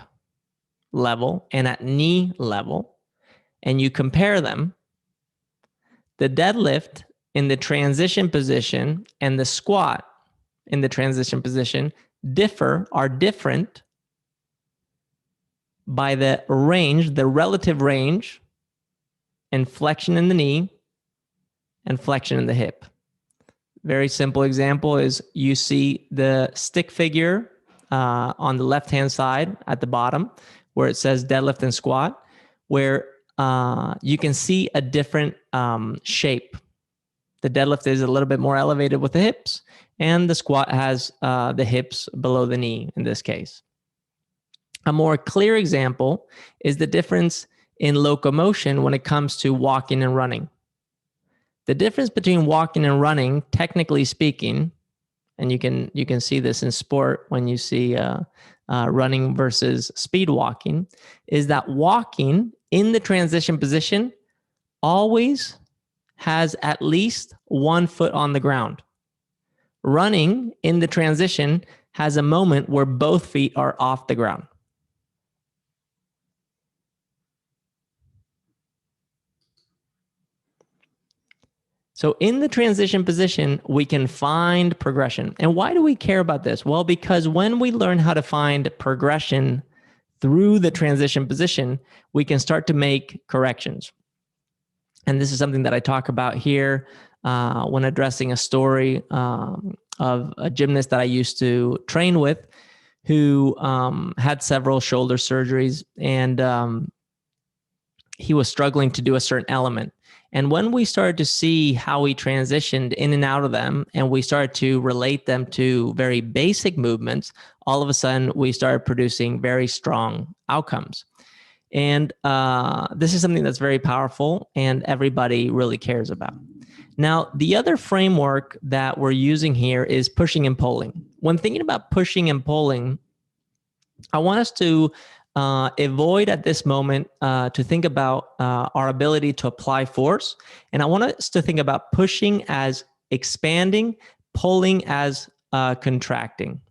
level and at knee level, and you compare them, the deadlift in the transition position and the squat in the transition position are different by the range, the relative range, and flexion in the knee and flexion in the hip. Very simple example is you see the stick figure on the left-hand side at the bottom where it says deadlift and squat, where you can see a different shape. The deadlift is a little bit more elevated with the hips, and the squat has the hips below the knee in this case. A more clear example is the difference in locomotion when it comes to walking and running. The difference between walking and running, technically speaking, and you can see this in sport when you see running versus speed walking, is that walking in the transition position always has at least 1 foot on the ground. Running in the transition has a moment where both feet are off the ground. So in the transition position, we can find progression. And why do we care about this? Well, because when we learn how to find progression through the transition position, we can start to make corrections. And this is something that I talk about here when addressing a story of a gymnast that I used to train with who had several shoulder surgeries, and he was struggling to do a certain element. And when we started to see how he transitioned in and out of them, and we started to relate them to very basic movements, all of a sudden we started producing very strong outcomes. And this is something that's very powerful and everybody really cares about. Now, the other framework that we're using here is pushing and pulling. When thinking about pushing and pulling, I want us to avoid at this moment to think about our ability to apply force. And I want us to think about pushing as expanding, pulling as contracting.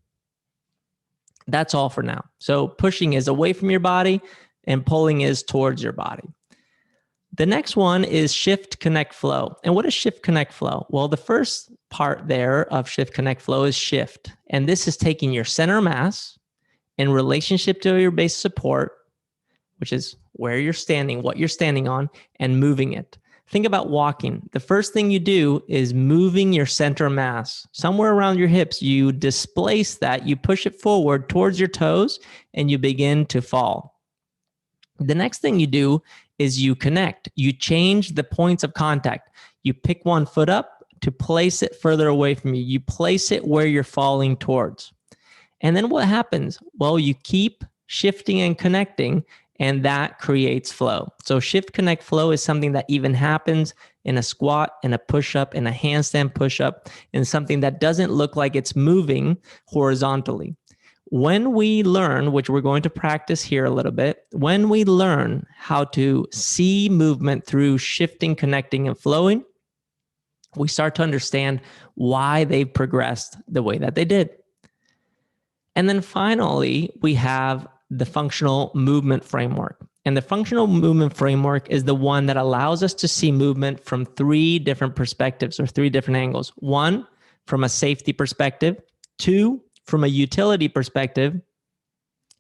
That's all for now. So pushing is away from your body and pulling is towards your body. The next one is shift, connect, flow. And what is shift, connect, flow? Well, the first part there of shift, connect, flow is shift. And this is taking your center of mass in relationship to your base support, which is where you're standing, what you're standing on, and moving it. Think about walking. The first thing you do is moving your center of mass. Somewhere around your hips, you displace that, you push it forward towards your toes, and you begin to fall. The next thing you do is you connect. You change the points of contact. You pick one foot up to place it further away from you. You place it where you're falling towards. And then what happens? Well, you keep shifting and connecting, and that creates flow. So shift, connect, flow is something that even happens in a squat, in a push-up, in a handstand push-up, in something that doesn't look like it's moving horizontally. When we learn, which we're going to practice here a little bit, when we learn how to see movement through shifting, connecting, and flowing, we start to understand why they've progressed the way that they did. And then finally, we have the functional movement framework. And the functional movement framework is the one that allows us to see movement from 3 different perspectives or 3 different angles. 1, from a safety perspective. 2, from a utility perspective.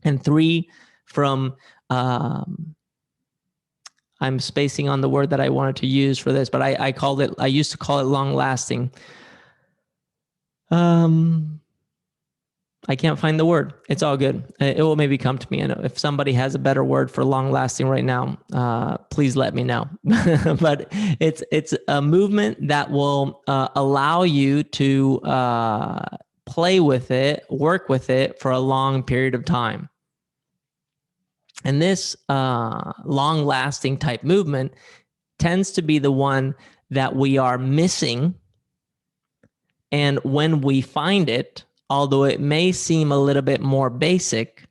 And 3, from, I'm spacing on the word that I wanted to use for this, but I used to call it long lasting. I can't find the word. It's all good. It will maybe come to me. And if somebody has a better word for long lasting right now, please let me know. But it's a movement that will allow you to play with it, work with it for a long period of time. And this long lasting type movement tends to be the one that we are missing. And when we find it, although it may seem a little bit more basic,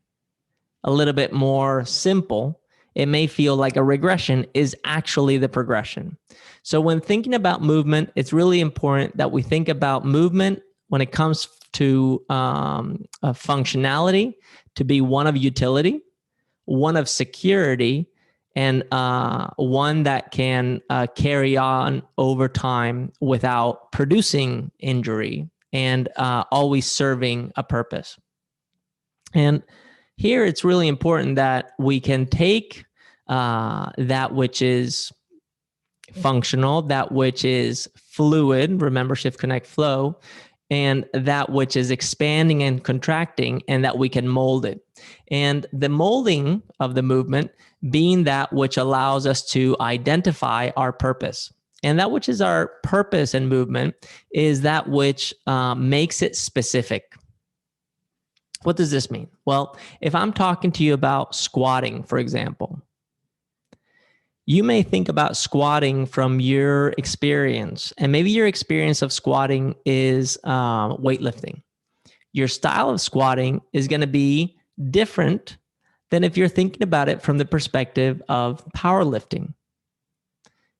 a little bit more simple, it may feel like a regression, is actually the progression. So when thinking about movement, it's really important that we think about movement when it comes to a functionality to be one of utility, one of security, and one that can carry on over time without producing injury and always serving a purpose. And here it's really important that we can take that which is functional, that which is fluid, remember shift, connect, flow, and that which is expanding and contracting, and that we can mold it. And the molding of the movement being that which allows us to identify our purpose. And that which is our purpose in movement is that which makes it specific. What does this mean? Well, if I'm talking to you about squatting, for example, you may think about squatting from your experience, and maybe your experience of squatting is weightlifting. Your style of squatting is going to be different than if you're thinking about it from the perspective of powerlifting.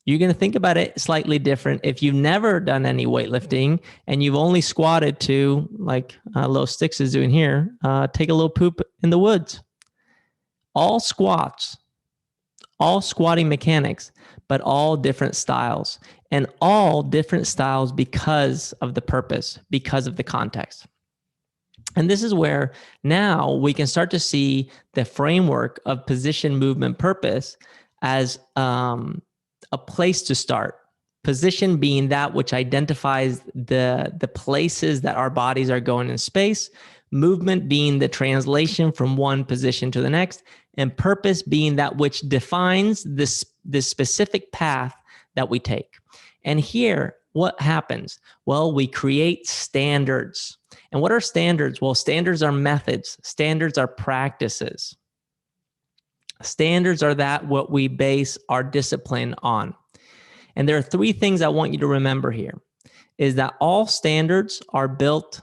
You're going to think about it slightly different if you've never done any weightlifting and you've only squatted to, like Low Sticks is doing here, take a little poop in the woods. All squats, all squatting mechanics, but all different styles, and all different styles because of the purpose, because of the context. And this is where now we can start to see the framework of position, movement, purpose as a place to start. Position being that which identifies the places that our bodies are going in space, movement being the translation from one position to the next, and purpose being that which defines this specific path that we take. And here, what happens? Well, we create standards. And what are standards? Well, standards are methods. Standards are practices. Standards are that what we base our discipline on. And there are three things I want you to remember here, is that all standards are built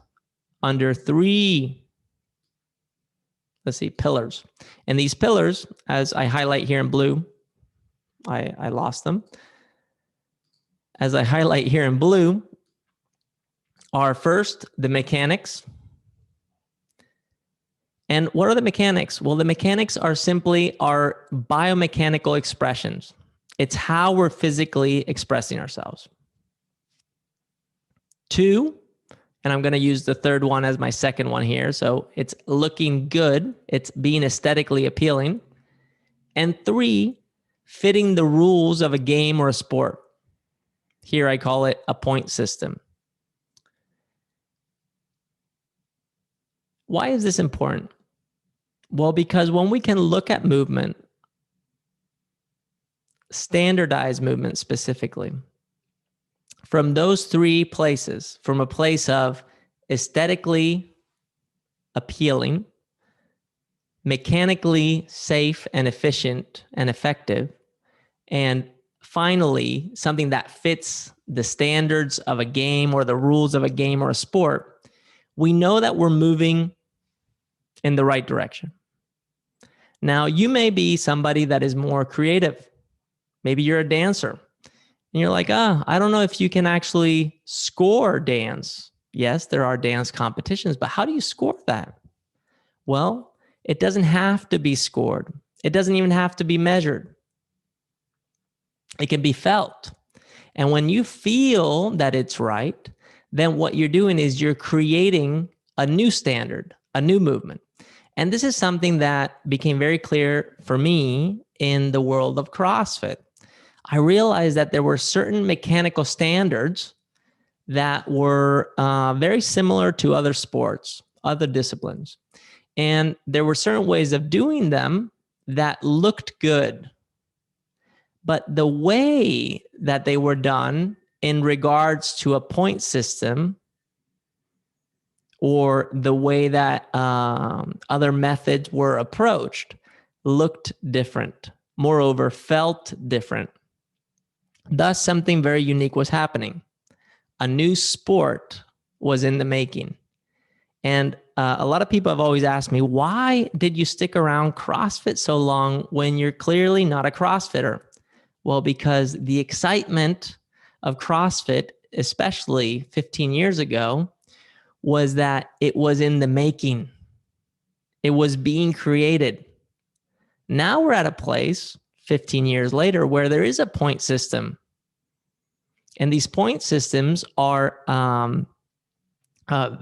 under three, pillars. And these pillars, as I highlight here in blue, I lost them. As I highlight here in blue, are first the mechanics. And what are the mechanics? Well, the mechanics are simply our biomechanical expressions. It's how we're physically expressing ourselves. Two, and I'm going to use the third one as my second one here. So it's looking good. It's being aesthetically appealing. And three, fitting the rules of a game or a sport. Here I call it a point system. Why is this important? Well, because when we can look at movement, standardized movement specifically, from those three places, from a place of aesthetically appealing, mechanically safe and efficient and effective, and finally, something that fits the standards of a game or the rules of a game or a sport, we know that we're moving in the right direction. Now, you may be somebody that is more creative. Maybe you're a dancer. And you're like, I don't know if you can actually score dance. Yes, there are dance competitions, but how do you score that? Well, it doesn't have to be scored. It doesn't even have to be measured. It can be felt. And when you feel that it's right, then what you're doing is you're creating a new standard, a new movement. And this is something that became very clear for me in the world of CrossFit. I realized that there were certain mechanical standards that were very similar to other sports, other disciplines. And there were certain ways of doing them that looked good. But the way that they were done in regards to a point system, or the way that other methods were approached, looked different. Moreover, felt different. Thus, something very unique was happening. A new sport was in the making. And a lot of people have always asked me, why did you stick around CrossFit so long when you're clearly not a CrossFitter? Well, because the excitement of CrossFit, especially 15 years ago, was that it was in the making. It was being created. Now we're at a place 15 years later where there is a point system. And these point systems are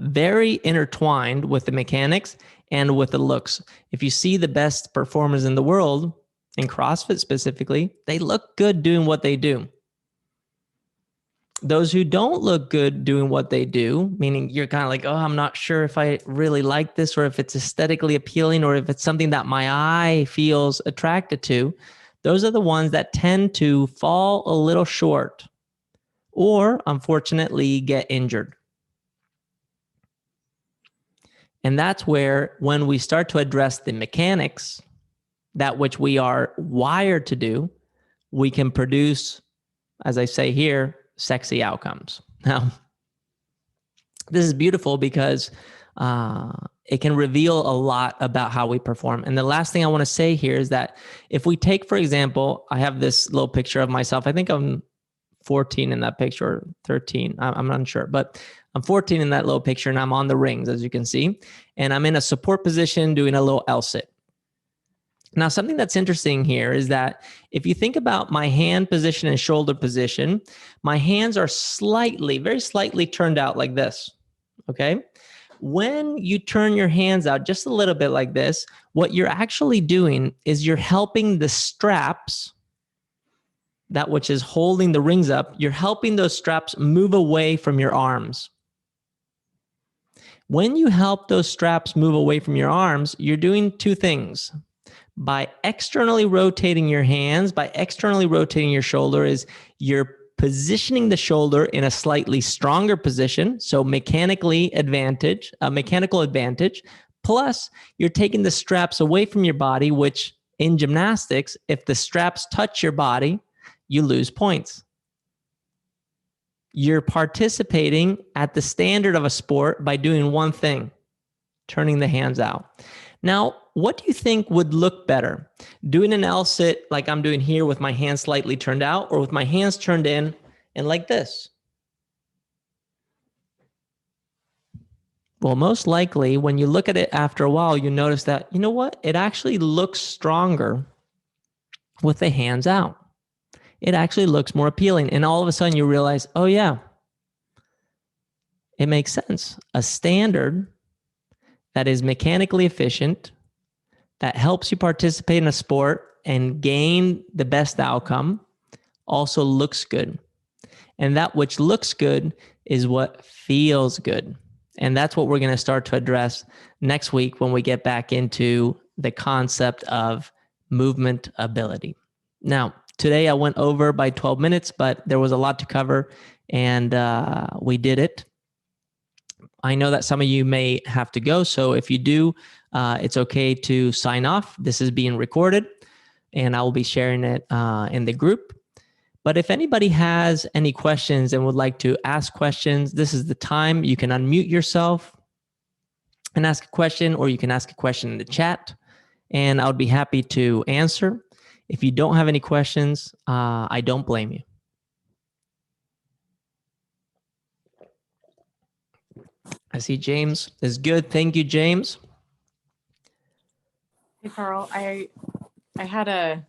very intertwined with the mechanics and with the looks. If you see the best performers in the world, in CrossFit specifically, they look good doing what they do. Those who don't look good doing what they do, meaning you're kind of like, oh, I'm not sure if I really like this, or if it's aesthetically appealing, or if it's something that my eye feels attracted to, those are the ones that tend to fall a little short or unfortunately get injured. And that's where, when we start to address the mechanics, that which we are wired to do, we can produce, as I say here, sexy outcomes. Now, this is beautiful because it can reveal a lot about how we perform. And the last thing I want to say here is that if we take, for example, I have this little picture of myself. I think I'm 14 in that picture, or 13. I'm not sure, but I'm 14 in that little picture, and I'm on the rings, as you can see. And I'm in a support position doing a little L-sit. Now, something that's interesting here is that if you think about my hand position and shoulder position, my hands are slightly, very slightly turned out like this, okay? When you turn your hands out just a little bit like this, what you're actually doing is you're helping the straps, that which is holding the rings up, you're helping those straps move away from your arms. When you help those straps move away from your arms, you're doing two things. By externally rotating your hands, by externally rotating your shoulder, is you're positioning the shoulder in a slightly stronger position, so mechanical advantage, plus you're taking the straps away from your body, which in gymnastics, if the straps touch your body, you lose points. You're participating at the standard of a sport by doing one thing, turning the hands out. Now, what do you think would look better? Doing an L-sit like I'm doing here with my hands slightly turned out, or with my hands turned in and like this? Well, most likely when you look at it after a while, you notice that, you know what? It actually looks stronger with the hands out. It actually looks more appealing. And all of a sudden you realize, oh yeah, it makes sense. A standard that is mechanically efficient, that helps you participate in a sport and gain the best outcome, also looks good. And that which looks good is what feels good. And that's what we're going to start to address next week when we get back into the concept of movement ability. Now, today I went over by 12 minutes, but there was a lot to cover, and we did it. I know that some of you may have to go, so if you do, it's okay to sign off. This is being recorded, and I will be sharing it in the group. But if anybody has any questions and would like to ask questions, this is the time. You can unmute yourself and ask a question, or you can ask a question in the chat, and I would be happy to answer. If you don't have any questions, I don't blame you. I see James is good. Thank you, James. Hey, Carl. I had I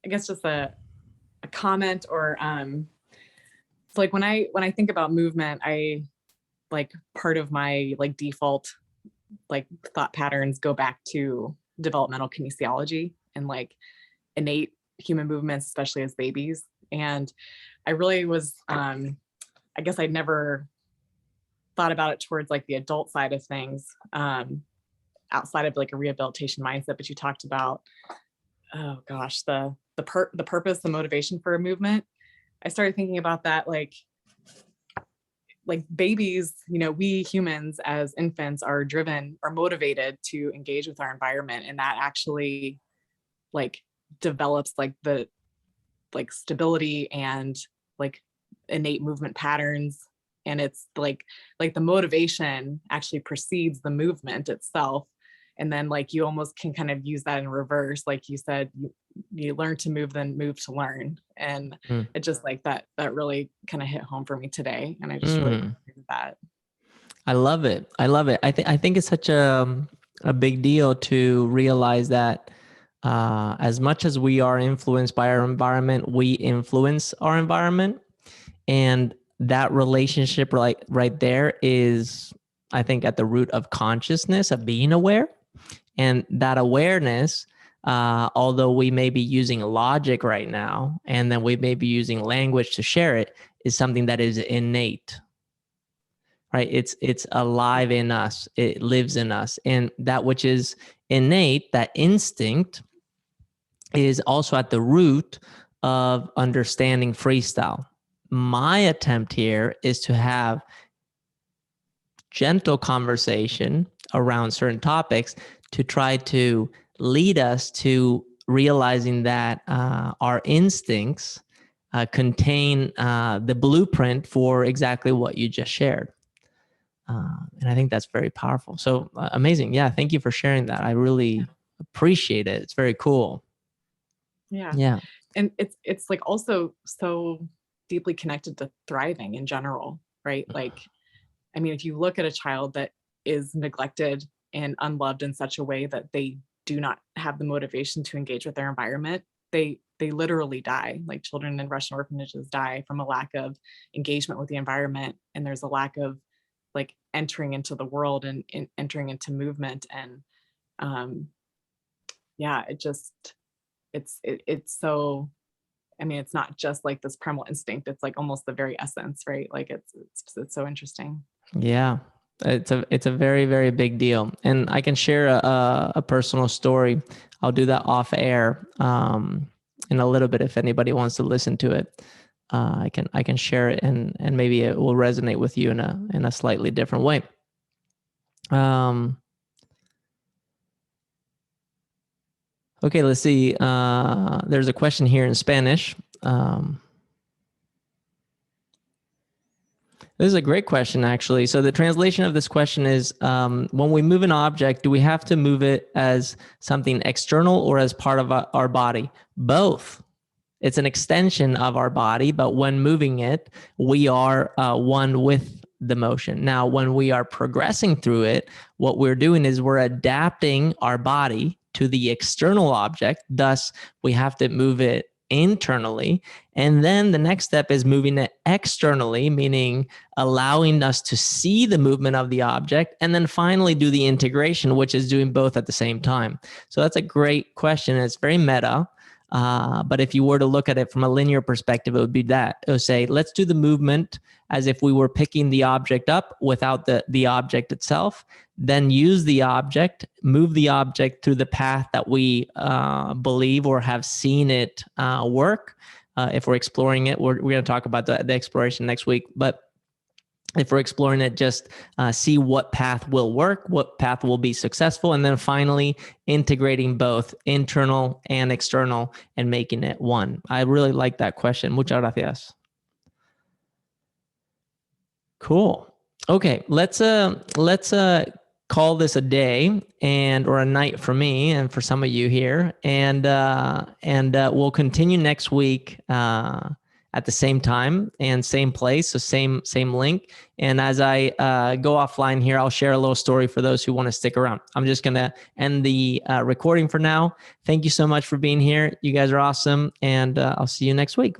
guess just a comment, or it's like when I think about movement, I like part of my like default like thought patterns go back to developmental kinesiology and like innate human movements, especially as babies. And I really was I I guess I'd never thought about it towards like the adult side of things, outside of like a rehabilitation mindset. But you talked about, oh gosh, the purpose, the motivation for a movement. I started thinking about that, like babies, we humans as infants are driven or motivated to engage with our environment, and that actually like develops like the stability and like innate movement patterns. And it's like the motivation actually precedes the movement itself. And then like you almost can kind of use that in reverse. Like you said, you learn to move, then move to learn. And it just like that really kind of hit home for me today. And I just really appreciate that. I love it. I love it. I think it's such a big deal to realize that as much as we are influenced by our environment, we influence our environment. And that relationship right there is, I think, at the root of consciousness, of being aware. And that awareness, although we may be using logic right now, and then we may be using language to share it, is something that is innate, right? It's alive in us. It lives in us. And that which is innate, that instinct, is also at the root of understanding freestyle. My attempt here is to have gentle conversation around certain topics to try to lead us to realizing that our instincts contain the blueprint for exactly what you just shared. And I think that's very powerful. So amazing. Yeah. Thank you for sharing that. I really appreciate it. It's very cool. Yeah. Yeah. And it's like also so deeply connected to thriving in general, right? Like, I mean, if you look at a child that is neglected and unloved in such a way that they do not have the motivation to engage with their environment, they literally die. Like children in Russian orphanages die from a lack of engagement with the environment. And there's a lack of like entering into the world and entering into movement. And yeah, it's so, I mean, it's not just like this primal instinct. It's like almost the very essence, right? Like it's so interesting. Yeah. It's a very, very big deal. And I can share a personal story. I'll do that off air in a little bit if anybody wants to listen to it. I can share it and maybe it will resonate with you in a slightly different way. Okay, let's see. There's a question here in Spanish. This is a great question, actually. So the translation of this question is, when we move an object, do we have to move it as something external or as part of our body? Both. It's an extension of our body, but when moving it, we are one with the motion. Now, when we are progressing through it, what we're doing is we're adapting our body to the external object. Thus, we have to move it internally. And then the next step is moving it externally, meaning allowing us to see the movement of the object. And then finally do the integration, which is doing both at the same time. So that's a great question. It's very meta. But if you were to look at it from a linear perspective, it would be that. It would say, let's do the movement as if we were picking the object up without the object itself, then use the object, move the object through the path that we believe or have seen it work. If we're exploring it, we're going to talk about the exploration next week. But if we're exploring it, just see what path will work, what path will be successful, and then finally integrating both internal and external and making it one. I really like that question. Muchas gracias. Cool. Okay, let's call this a day or a night for me and for some of you here, and we'll continue next week at the same time and same place, so same link. And as I go offline here, I'll share a little story for those who want to stick around. I'm just gonna end the recording for now. Thank you so much for being here. You guys are awesome, and I'll see you next week.